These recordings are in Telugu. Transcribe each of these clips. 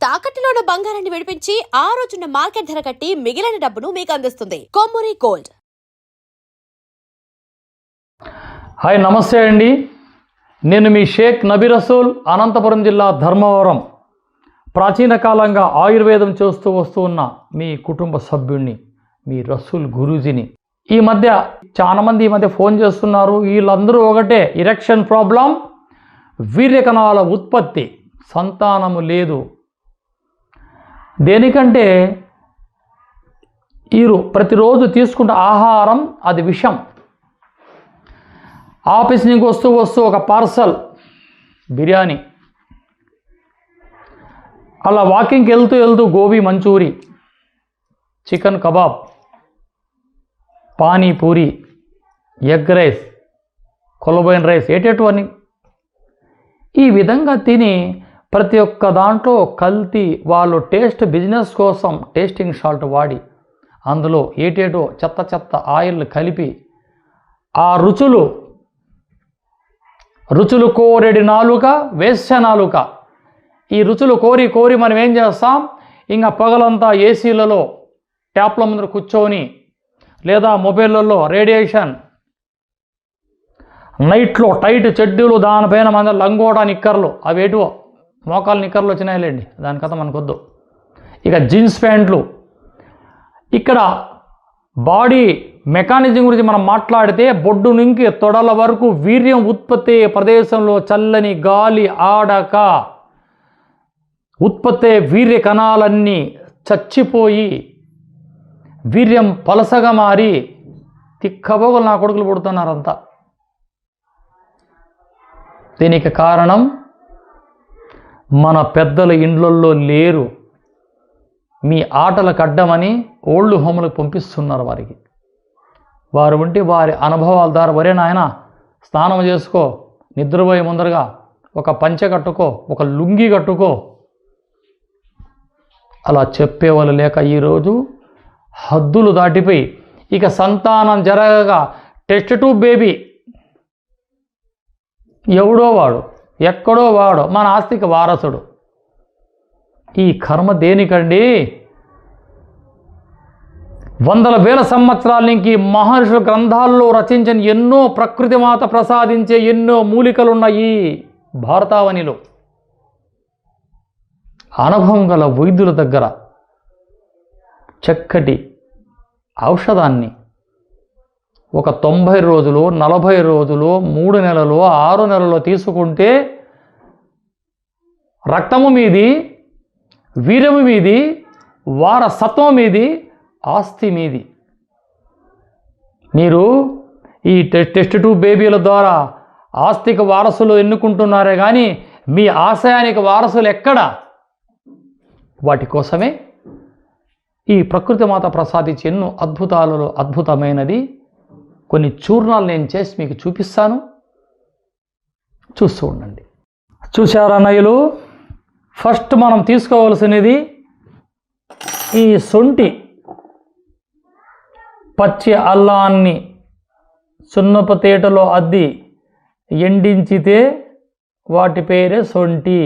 తాకట్టులో ఉన్న బంగారాన్ని విడిపించి ఆ రోజున్న మార్కెట్ ధర కట్టి మిగిలిన డబ్బును మీకు అందిస్తుంది కొమ్మూరి గోల్డ్. హాయ్, నమస్తే అండి. నేను మీ షేక్ నబీ రసూల్, అనంతపురం జిల్లా ధర్మవరం. ప్రాచీన కాలంగా ఆయుర్వేదం చేస్తూ వస్తూ ఉన్న మీ కుటుంబ సభ్యుడిని, మీ రసూల్ గురూజీని. ఈ మధ్య చాలామంది ఫోన్ చేస్తున్నారు. వీళ్ళందరూ ఒకటే, ఇరెక్షన్ ప్రాబ్లం, వీర్యకణాల ఉత్పత్తి, సంతానము లేదు. దేనికంటే వీరు ప్రతిరోజు తీసుకున్న ఆహారం అది విషం. ఆఫీస్ నుంచి వస్తూ ఒక పార్సల్ బిర్యానీ, అలా వాకింగ్కి వెళ్తూ gobi manchurian, chicken kebab, panipuri, egg rice, కొలబోయిన రైస్, ఏటేటివన్నీ ఈ విధంగా తిని ప్రతి ఒక్క దాంట్లో కల్తీ, వాళ్ళు టేస్ట్ బిజినెస్ కోసం టేస్టింగ్ సాల్ట్ వాడి అందులో ఏటేటో చెత్త ఆయిల్ కలిపి ఆ రుచులు కోరెడి నాలుక, వేశ్య నాలుక. ఈ రుచులు కోరి మనం ఏం చేస్తాం, ఇంకా పగలంతా ఏసీలలో ట్యాప్ల ముందు కూర్చొని, లేదా మొబైళ్ళల్లో రేడియేషన్, నైట్లో టైట్ చెడ్డీలు, దానిపైన మన లంగోటా నిక్కర్లు, అవేటివో మోకాలు నిక్కర్లు వచ్చినాయిలేండి, దాని కథ మనకొద్దు. ఇక జీన్స్ ప్యాంట్లు. ఇక్కడ బాడీ మెకానిజం గురించి మనం మాట్లాడితే, బొడ్డు నుంచి తొడల వరకు వీర్యం ఉత్పత్తి ప్రదేశంలో చల్లని గాలి ఆడక ఉత్పత్తి వీర్య కణాలన్నీ చచ్చిపోయి వీర్యం పలసగా మారి తిక్కబోగలు నా కొడుకులు పుడుతున్నారంతా. దీనికి కారణం మన పెద్దల ఇండ్లల్లో లేరు. మీ ఆటలకు అడ్డమని ఓల్డ్ హోములకు పంపిస్తున్నారు వారికి. వారు ఉంటే వారి అనుభవాల ద్వారా, వరే నాయన స్నానం చేసుకో, నిద్రపోయే ముందరగా ఒక పంచె కట్టుకో, ఒక లుంగి కట్టుకో, అలా చెప్పేవాళ్ళు లేక ఈరోజు హద్దులు దాటిపోయి ఇక సంతానం జరగగా టెస్ట్ ట్యూబ్ బేబీ, ఎవడో వాడు, ఎక్కడో వాడు, మన ఆస్తికి వారసుడు. ఈ కర్మ దేనికండి? వందల వేల సంవత్సరాల నుంచి మహర్షుల గ్రంథాల్లో రచించిన ఎన్నో ప్రకృతి మాత ప్రసాదించే ఎన్నో మూలికలున్న ఈ భారతావనిలో అనుభవం గల వైద్యుల దగ్గర చక్కటి ఔషధాన్ని ఒక 90 రోజులు, 40 రోజులు, 3 నెలలు, 6 నెలలు తీసుకుంటే రక్తము మీది, వీర్యము మీది, వారసత్వం మీది, ఆస్తి మీది. మీరు ఈ టెస్ట్ ట్యూబ్ బేబీల ద్వారా ఆస్తిక వారసులు ఎన్నుకుంటున్నారే కానీ మీ ఆశయానికి వారసులు ఎక్కడ? వాటి కోసమే ఈ ప్రకృతి మాత ప్రసాదించి ఎన్నో అద్భుతాలలో అద్భుతమైనది కొన్ని చూర్ణాలు నేను చేసి మీకు చూపిస్తాను, చూస్తూ ఉండండి. చూశారా అన్నయ్యలు? ఫస్ట్ మనం తీసుకోవాల్సినది ఈ శొంఠి. పచ్చి అల్లాన్ని సున్నపు తేటలో అద్ది ఎండించితే వాటి పేరే శొంఠి.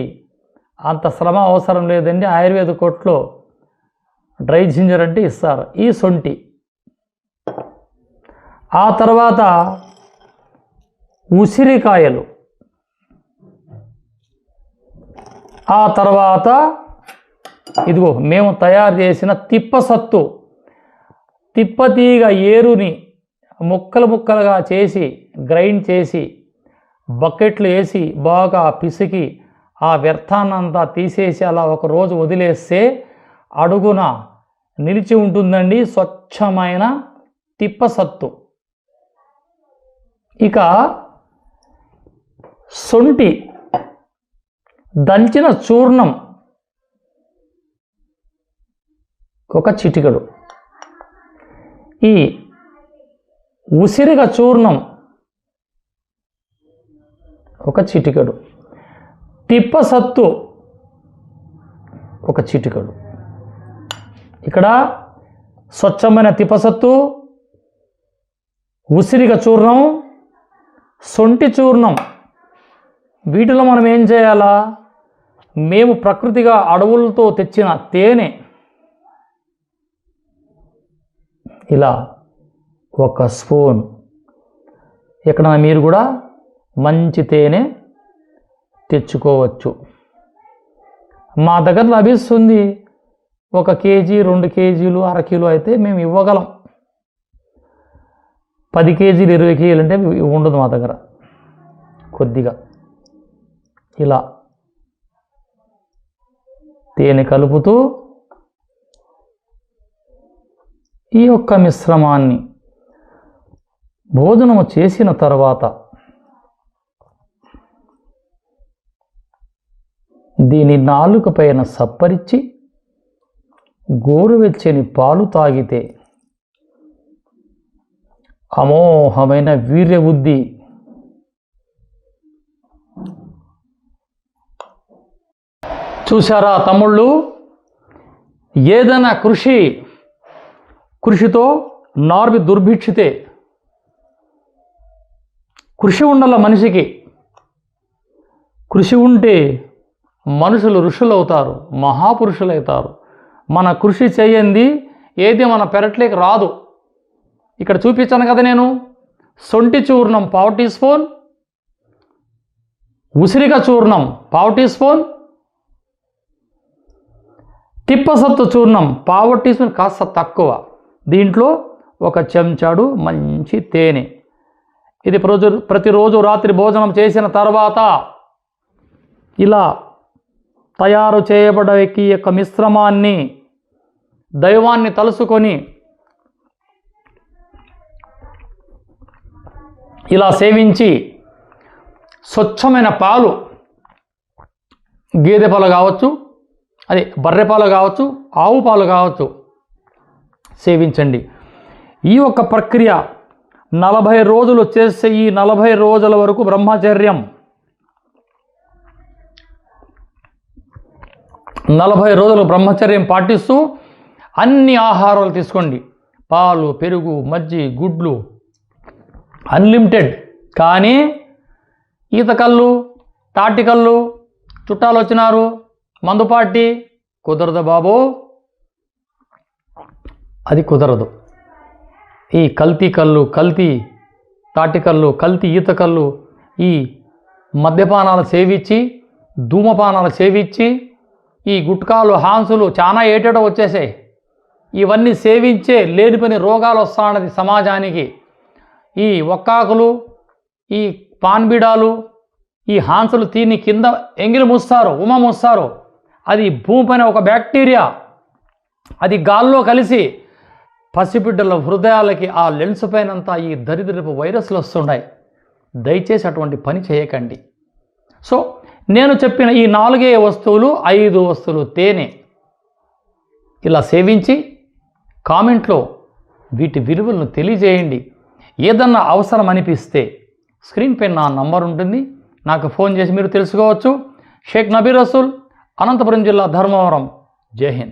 అంత శ్రమ అవసరం లేదండి. ఆయుర్వేద కోట్లో డ్రై జింజర్ అంటే ఇస్తారు. ఈ శొంఠి. ఆ తర్వాత ఉసిరికాయలు, ఆ తర్వాత ఇదిగో మేము తయారు చేసిన తిప్పసత్తు, తిప్పతీగ ఏరుని ముక్కలుగా చేసి గ్రైండ్ చేసి బకెట్లు వేసి బాగా పిసికి ఆ వ్యర్థాన్నంతా తీసేసి అలా ఒకరోజు వదిలేస్తే అడుగున నిలిచి ఉంటుందండి స్వచ్ఛమైన తిప్పసత్తు. ఇక శొంఠి దంచిన చూర్ణం ఒక చిటికెడు, ఈ ఉసిరిక చూర్ణం ఒక చిటికెడు, తిప్పసత్తు ఒక చిటికెడు. ఇక్కడ స్వచ్ఛమైన తిప్పసత్తు, ఉసిరిక చూర్ణం, శొంఠి చూర్ణం, వీటిలో మనం ఏం చేయాలా? మేము ప్రకృతిగా అడవులతో తెచ్చిన తేనె ఇలా ఒక స్పూన్. ఎక్కడైనా మీరు కూడా మంచి తేనె తెచ్చుకోవచ్చు. మా దగ్గర లభిస్తుంది. 1 కేజీ 2 కేజీలు అరకిలో అయితే మేము ఇవ్వగలం. 10 కేజీలు 20 కేజీలు అంటే ఉండదు మా దగ్గర. కొద్దిగా ఇలా తేనె కలుపుతూ ఈ యొక్క మిశ్రమాన్ని భోజనము చేసిన తర్వాత దీని నాలుక పైన సప్పరించి గోరువెచ్చని పాలు తాగితే అమోఘమైన వీర్యబుద్ధి, చూశారా తమ్ముళ్ళు? ఏదైనా కృషితో నార్వి దుర్భిక్షితే. కృషి ఉండాల మనిషికి. కృషి ఉంటే మనుషులు ఋషులు అవుతారు, మహాపురుషులు అవుతారు. మన కృషి చేయంది ఏది మన పెరట్లేకి రాదు. ఇక్కడ చూపించాను కదా నేను. సొంటి చూర్ణం 1/4 టీ స్పూన్, ఉసిరిక చూర్ణం 1/4 టీ స్పూన్, తిప్పసత్తు చూర్ణం 1/4 టీ స్పూన్, కాస్త తక్కువ. దీంట్లో 1 చెంచాడు మంచి తేనె. ఇది ప్రతిరోజు రాత్రి భోజనం చేసిన తర్వాత ఇలా తయారు చేయబడ్డ ఈ యొక్క మిశ్రమాన్ని దైవాన్ని తలుసుకొని ఇలా సేవించి స్వచ్ఛమైన పాలు, గేదె పాలు కావచ్చు, అది బర్రె పాలు కావచ్చు, ఆవు పాలు కావచ్చు, సేవించండి. ఈ యొక్క ప్రక్రియ 40 రోజులు చేస్తే ఈ 40 రోజుల వరకు బ్రహ్మచర్యం, 40 రోజులు బ్రహ్మచర్యం పాటిస్తూ అన్ని ఆహారాలు తీసుకోండి. పాలు, పెరుగు, మజ్జిగ, గుడ్లు అన్లిమిటెడ్. కానీ ఈతకళ్ళు, తాటికళ్ళు, చుట్టాలు వచ్చినారు, మందు పార్టీ కుదరదు బాబు, అది కుదరదు. ఈ కల్తీ కళ్ళు, కల్తీ తాటికళ్ళు, కల్తీ ఈతకళ్ళు, ఈ మద్యపానాలు సేవించి, ధూమపానాలు సేవించి, ఈ గుట్కాలు, హాన్సులు చాలా ఏటేటో వచ్చేసాయి. ఇవన్నీ సేవించే లేని పని రోగాలు వస్తానది సమాజానికి. ఈ ఒక్కాకులు, ఈ పాన్బిడాలు, ఈ హాన్సులు తిని కింద ఎంగిలి మూస్తారు, మూస్తారు. అది భూమిపైన ఒక బ్యాక్టీరియా, అది గాల్లో కలిసి పసిబిడ్డల హృదయాలకి ఆ లెన్స్ పైనంతా ఈ దరిద్రపు వైరస్లు వస్తున్నాయి. దయచేసి అటువంటి పని చేయకండి. సో నేను చెప్పిన ఈ 4 వస్తువులు, 5 వస్తువులు తేనె ఇలా సేవించి కామెంట్లో వీటి విలువలను తెలియజేయండి. ఏదన్నా అవసరం అనిపిస్తే స్క్రీన్ పైన నా నంబర్ ఉంటుంది, నాకు ఫోన్ చేసి మీరు తెలుసుకోవచ్చు. షేక్ నబీ రసూల్, అనంతపురం జిల్లా, ధర్మవరం. జై హింద్.